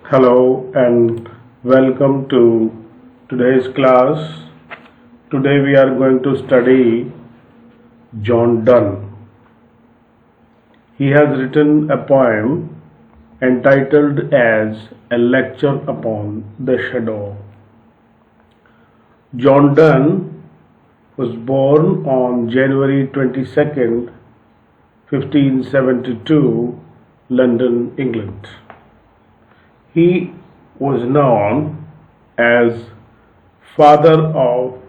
Hello and welcome to today's class. Today we are going to study John Donne. He has written a poem entitled as A Lecture Upon the Shadow. John Donne was born on January 22nd, 1572, London, England. He was known as father of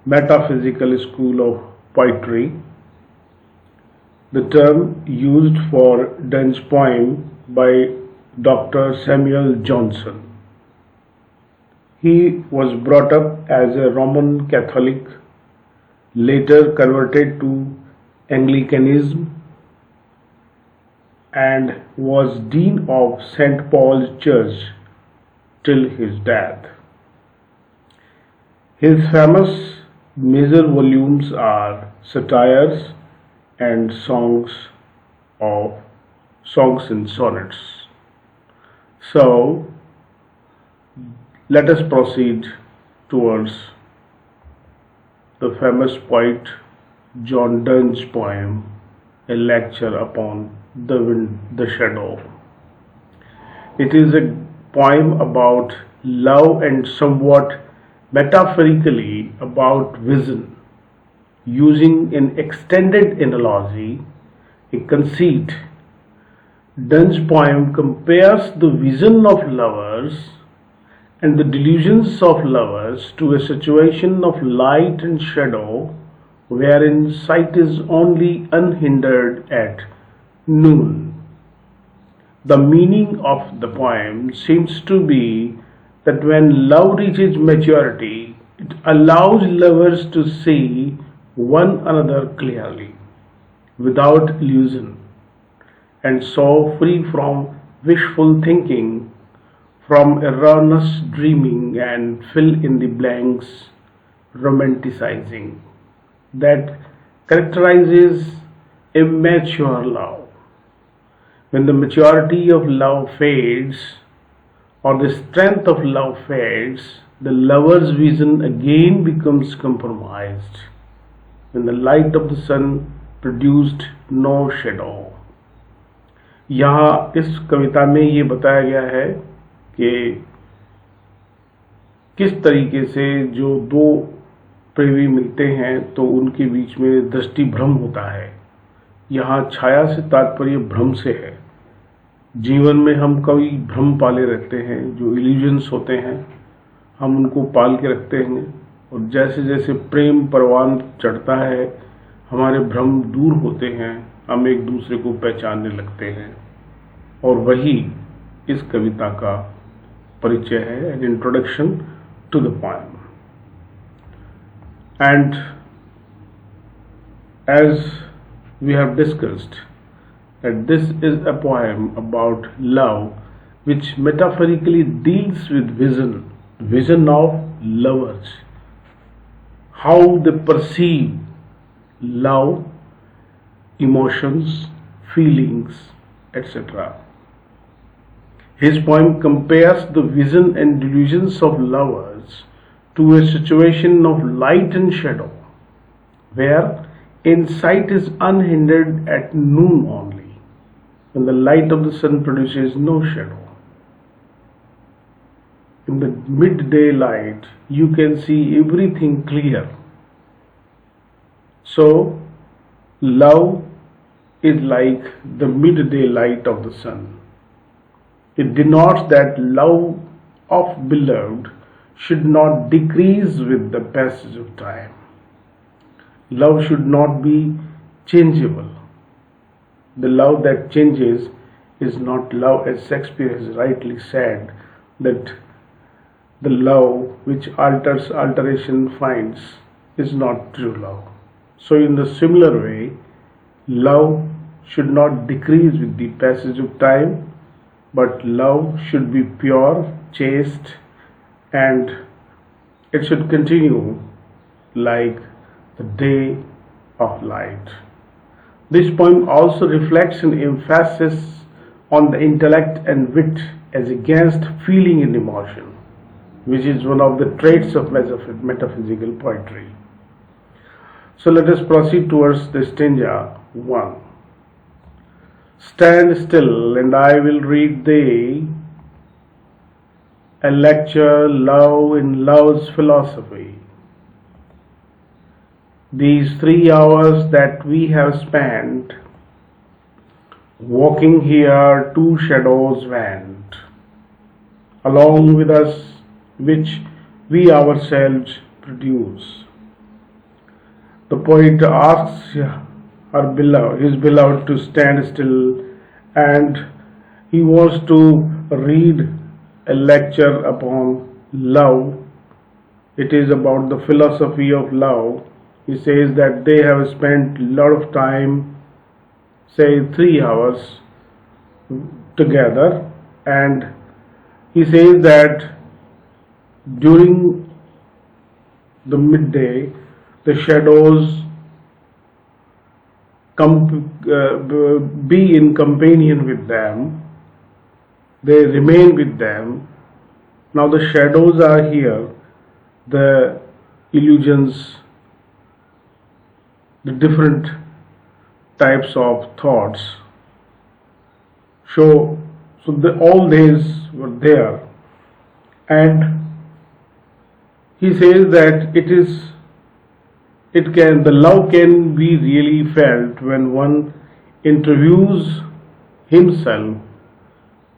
metaphysical school of poetry. The term used for Donne's poem by Dr. Samuel Johnson. He was brought up as a Roman Catholic, later converted to Anglicanism, and was Dean of St. Paul's Church till his death. His famous major volumes are satires and songs and sonnets. So let us proceed towards the famous poet John Donne's poem, A Lecture Upon the Shadow. It is a poem about love and somewhat metaphorically about vision, using an extended analogy, a conceit. Donne's poem compares the vision of lovers and the delusions of lovers to a situation of light and shadow wherein sight is only unhindered at noon. The meaning of the poem seems to be that when love reaches maturity, it allows lovers to see one another clearly, without illusion, and so free from wishful thinking, from erroneous dreaming and fill in the blanks romanticizing that characterizes immature love. When the maturity of love fades, or the strength of love fades, the lover's vision again becomes compromised. When the light of the sun produced no shadow. यहाँ इस कविता में ये बताया गया है कि किस तरीके से जो दो प्रेमी मिलते हैं तो उनके बीच में दृष्टि भ्रम होता है। यहाँ छाया से तात्पर्य भ्रम से है। जीवन में हम कई भ्रम पाले रहते हैं, जो इल्यूजन्स होते हैं, हम उनको पाल के रखते हैं, और जैसे जैसे प्रेम परवान चढ़ता है हमारे भ्रम दूर होते हैं, हम एक दूसरे को पहचानने लगते हैं। और वही इस कविता का परिचय है, an introduction to the poem. And as we have discussed that this is a poem about love which metaphorically deals with vision of lovers, how they perceive love, emotions, feelings, etc. His poem compares the vision and delusions of lovers to a situation of light and shadow, where insight is unhindered at noon only, when the light of the sun produces no shadow. In the midday light, you can see everything clear. So, love is like the midday light of the sun. It denotes that love of beloved should not decrease with the passage of time. Love should not be changeable. The love that changes is not love, as Shakespeare has rightly said, that the love which alteration finds is not true love. So in the similar way, love should not decrease with the passage of time, but love should be pure, chaste, and it should continue like the day of light. This poem also reflects an emphasis on the intellect and wit as against feeling and emotion, which is one of the traits of metaphysical poetry. So let us proceed towards the stanza 1. Stand still, and I will read thee a lecture, love in love's philosophy. These 3 hours that we have spent walking here, 2 shadows went along with us, which we ourselves produce. The poet asks his beloved to stand still, and he wants to read a lecture upon love. It is about the philosophy of love. He says that they have spent a lot of time, say 3 hours together, and he says that during the midday the shadows be in companion with them, they remain with them. Now the shadows are here, the illusions, the different types of thoughts. So all these were there, and he says that the love can be really felt when one interviews himself.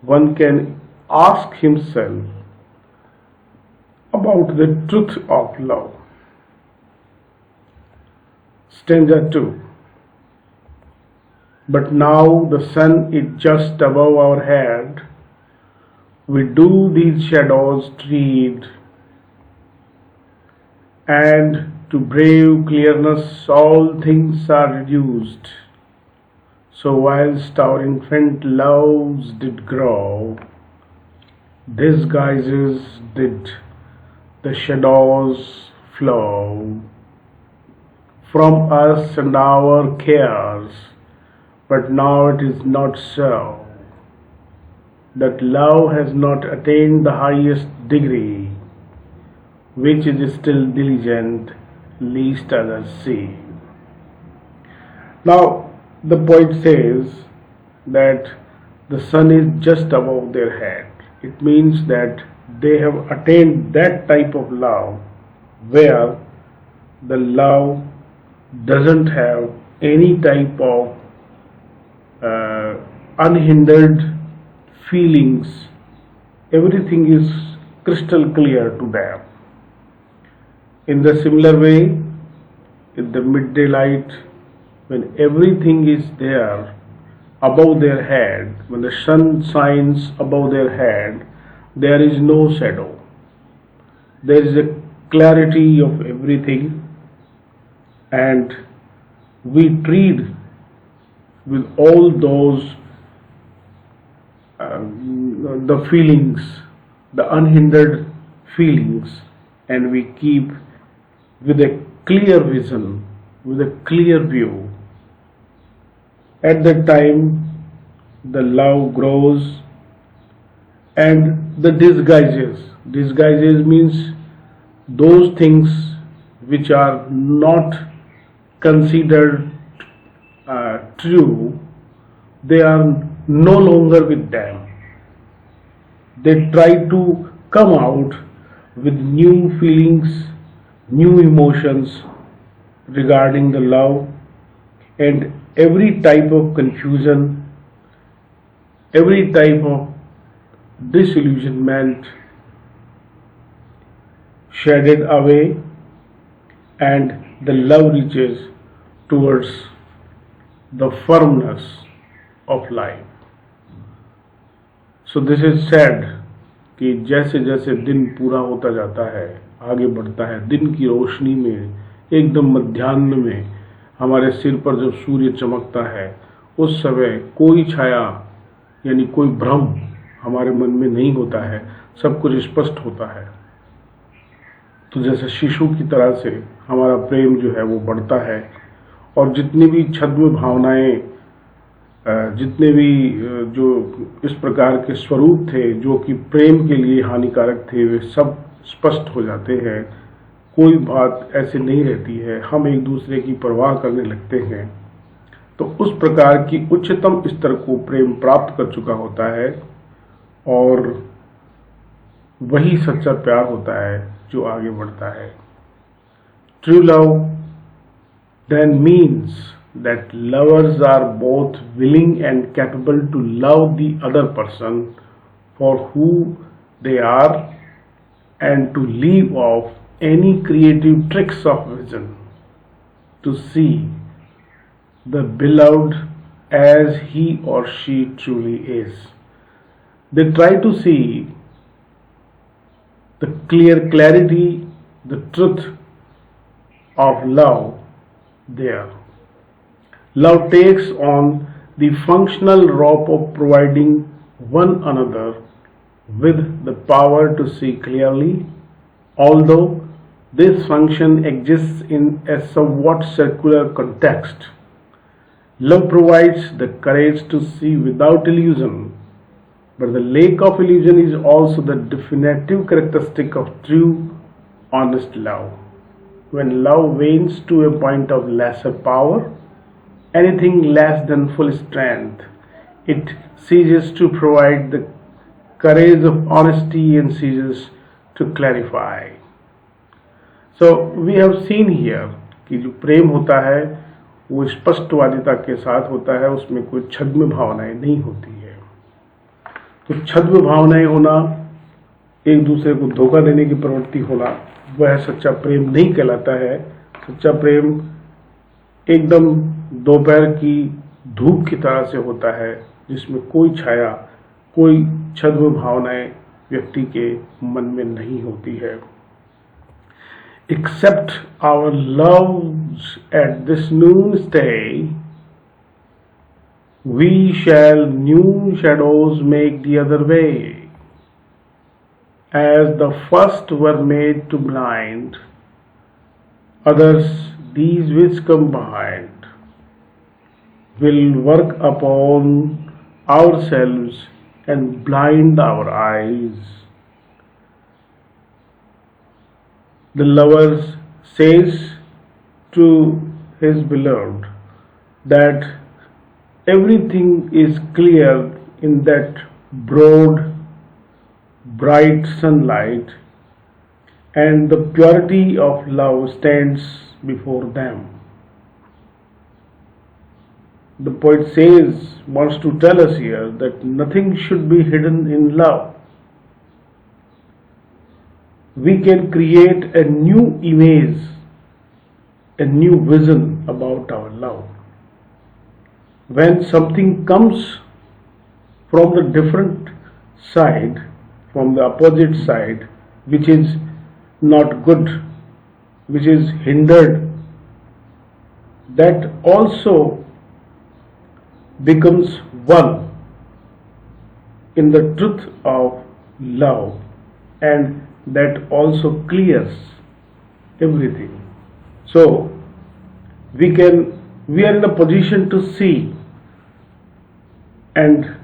One can ask himself about the truth of love. Stanza 2. But now the sun is just above our head. We do these shadows tread, and to brave clearness all things are reduced. So whilst our infant loves did grow, disguises did the shadows flow from us and our cares. But now it is not so, that love has not attained the highest degree, which is still diligent, least others see. Now the poet says that the sun is just above their head. It means that they have attained that type of love where the love doesn't have any type of unhindered feelings. Everything is crystal clear to them. In the similar way, in the midday light, when everything is there above their head, when the sun shines above their head, there is no shadow. There is a clarity of everything, and we treat with all those the feelings, the unhindered feelings, and we keep with a clear vision, with a clear view. At that time the love grows, and the disguises means those things which are not considered true, they are no longer with them. They try to come out with new feelings, new emotions regarding the love, and every type of confusion, every type of disillusionment shaded away, and the love reaches towards the firmness of life. So this is said कि जैसे जैसे दिन पूरा होता जाता है, आगे बढ़ता है, दिन की रोशनी में, एकदम मध्याह्न में हमारे सिर पर जब सूर्य चमकता है, उस समय कोई छाया यानी कोई भ्रम हमारे मन में नहीं होता है, सब कुछ स्पष्ट होता है। तो जैसे शिशु की तरह से हमारा प्रेम जो है वो बढ़ता है, और जितनी भी छद्म भावनाएं जितने भी जो इस प्रकार के स्वरूप थे जो कि प्रेम के लिए हानिकारक थे, वे सब स्पष्ट हो जाते हैं। कोई बात ऐसे नहीं रहती है, हम एक दूसरे की परवाह करने लगते हैं। तो उस प्रकार की उच्चतम स्तर को प्रेम प्राप्त कर चुका होता है, और वही सच्चा प्यार होता है जो आगे बढ़ता है। True love then means that lovers are both willing and capable to love the other person for who they are, and to leave off any creative tricks of vision to see the beloved as he or she truly is. They try to see the clarity, the truth of love there. Love takes on the functional role of providing one another with the power to see clearly, although this function exists in a somewhat circular context. Love provides the courage to see without illusion, but the lack of illusion is also the definitive characteristic of true, honest love. When love wanes to a point of lesser power, anything less than full strength, it ceases to provide the courage of honesty and ceases to clarify. So we have seen here कि जो प्रेम होता है वो स्पष्टवादिता के साथ होता है, उसमें कोई छद्म भावनाएं नहीं होती है। तो छद्म भावनाएं होना, एक दूसरे को धोखा देने की प्रवृत्ति होना, वह सच्चा प्रेम नहीं कहलाता है। सच्चा प्रेम एकदम दोपहर की धूप की तरह से होता है, जिसमें कोई छाया, कोई छद्म भावनाएं व्यक्ति के मन में नहीं होती है। Except our loves at this noonday, we shall new shadows make the other way. As the first were made to blind, others these which come behind will work upon ourselves and blind our eyes. The lover says to his beloved that everything is clear in that broad, bright sunlight, and the purity of love stands before them. The poet wants to tell us here that nothing should be hidden in love. We can create a new image, a new vision about our love. When something comes from the different side, from the opposite side, which is not good, which is hindered, that also becomes one in the truth of love, and that also clears everything. So we are in a position to see and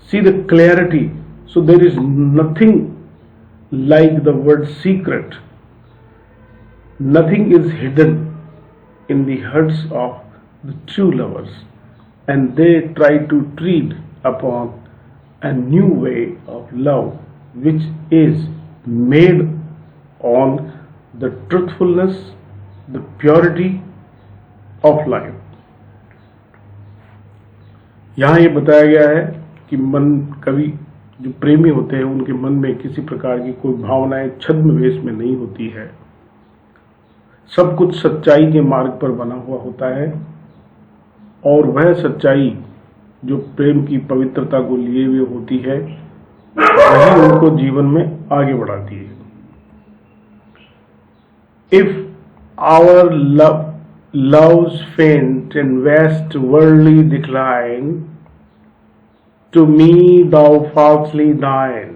see the clarity. So there is nothing like the word secret. Nothing is hidden in the hearts of the true lovers, and they try to treat upon a new way of love, which is made on the truthfulness, the purity of life. यहाँ ये बताया गया है कि मन, कवि जो प्रेमी होते हैं उनके मन में किसी प्रकार की कोई भावनाएं छद्म वेश में नहीं होती है। सब कुछ सच्चाई के मार्ग पर बना हुआ होता है, और वह सच्चाई जो प्रेम की पवित्रता को लिए हुए होती है, वही उनको जीवन में आगे बढ़ाती है। If our loves faint and vast worldly decline, to me thou falsely thine,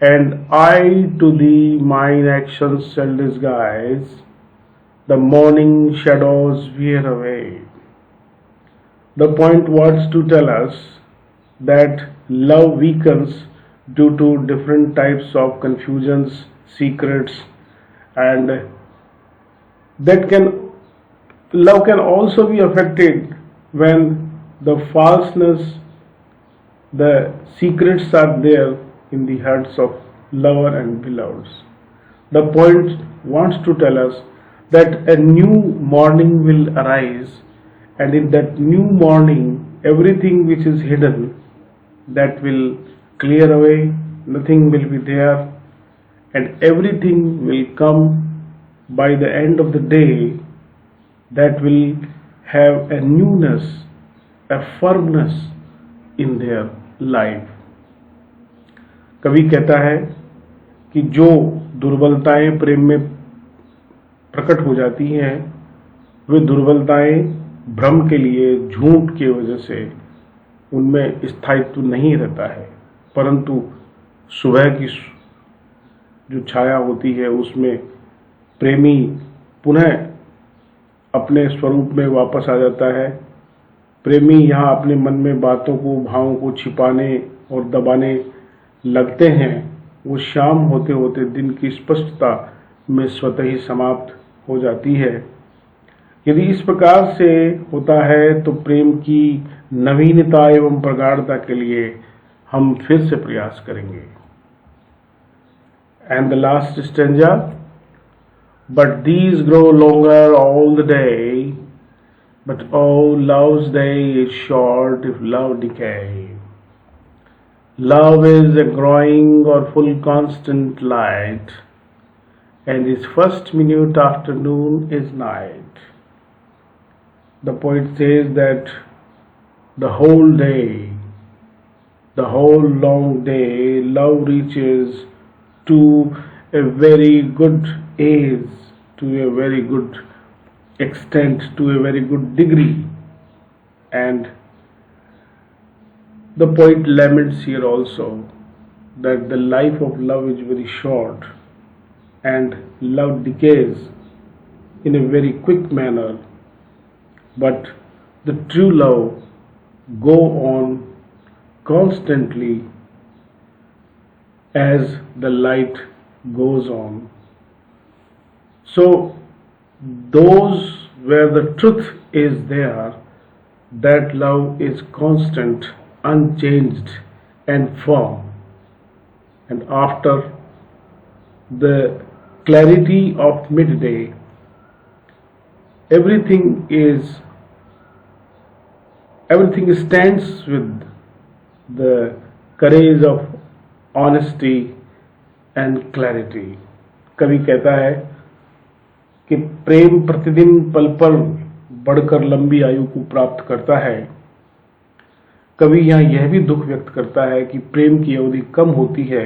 and I to thee mine actions shall disguise, the morning shadows wear away. The point wants to tell us that love weakens due to different types of confusions, secrets, and that can love can also be affected when the falseness, the secrets are there in the hearts of lover and beloveds. The point wants to tell us that a new morning will arise, and in that new morning, everything which is hidden that will clear away, nothing will be there, and everything will come by the end of the day that will have a newness, a firmness in their life. कवि कहता है कि जो दुर्बलताएं प्रेम में प्रकट हो जाती हैं, वे दुर्बलताएं भ्रम के लिए, झूठ की वजह से उनमें स्थायित्व नहीं रहता है, परंतु सुबह की जो छाया होती है उसमें प्रेमी पुनः अपने स्वरूप में वापस आ जाता है। प्रेमी यहाँ अपने मन में बातों को, भावों को छिपाने और दबाने लगते हैं। वो शाम होते होते दिन की स्पष्टता में स्वतः ही समाप्त हो जाती है। यदि इस प्रकार से होता है तो प्रेम की नवीनता एवं प्रगाढ़ता के लिए हम फिर से प्रयास करेंगे। And the last stanza, but these grow longer all the day, but oh, love's day is short if love decay. Love is a growing or full constant light, and its first minute afternoon is night. The poet says that the whole day, the whole long day, love reaches to a very good age, to a very good extent, to a very good degree, and the poet laments here also that the life of love is very short and love decays in a very quick manner, but the true love go on constantly as the light goes on. So those where the truth is there, that love is constant, unchanged and firm. And after the clarity of midday, everything stands with the courage of honesty and clarity. कवि कहता है कि प्रेम प्रतिदिन पल पल बढ़कर लंबी आयु को प्राप्त करता है। कवि यहाँ यह भी दुख व्यक्त करता है कि प्रेम की अवधि कम होती है।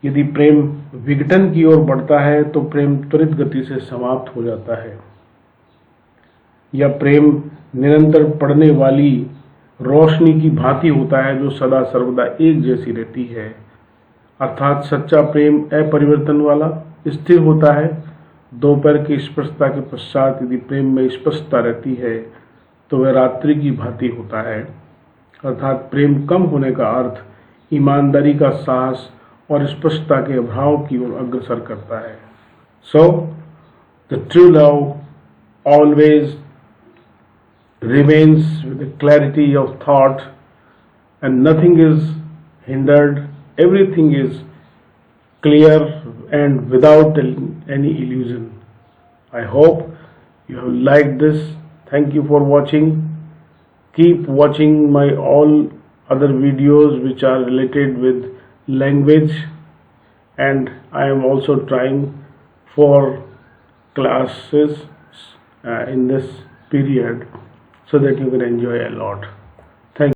यदि प्रेम विघटन की ओर बढ़ता है तो प्रेम त्वरित गति से समाप्त हो जाता है। यह प्रेम निरंतर पड़ने वाली रोशनी की भांति होता है जो सदा सर्वदा एक जैसी रहती है। अर्थात सच्चा प्रेम अपरिवर्तन वाला स्थिर होता है। दोपहर की स्पष्टता के पश्चात यदि प्रेम में स्पष्टता रहती है तो वह रात्रि की भांति होता है। अर्थात प्रेम कम होने का अर्थ ईमानदारी का साहस और स्पष्टता के अभाव की ओर अग्रसर करता है। So the true love always remains with a clarity of thought, and nothing is hindered, everything is clear and without any illusion. I hope you have liked this. Thank you for watching. Keep watching my all other videos which are related with language, and I am also trying for classes in this period so that you can enjoy a lot.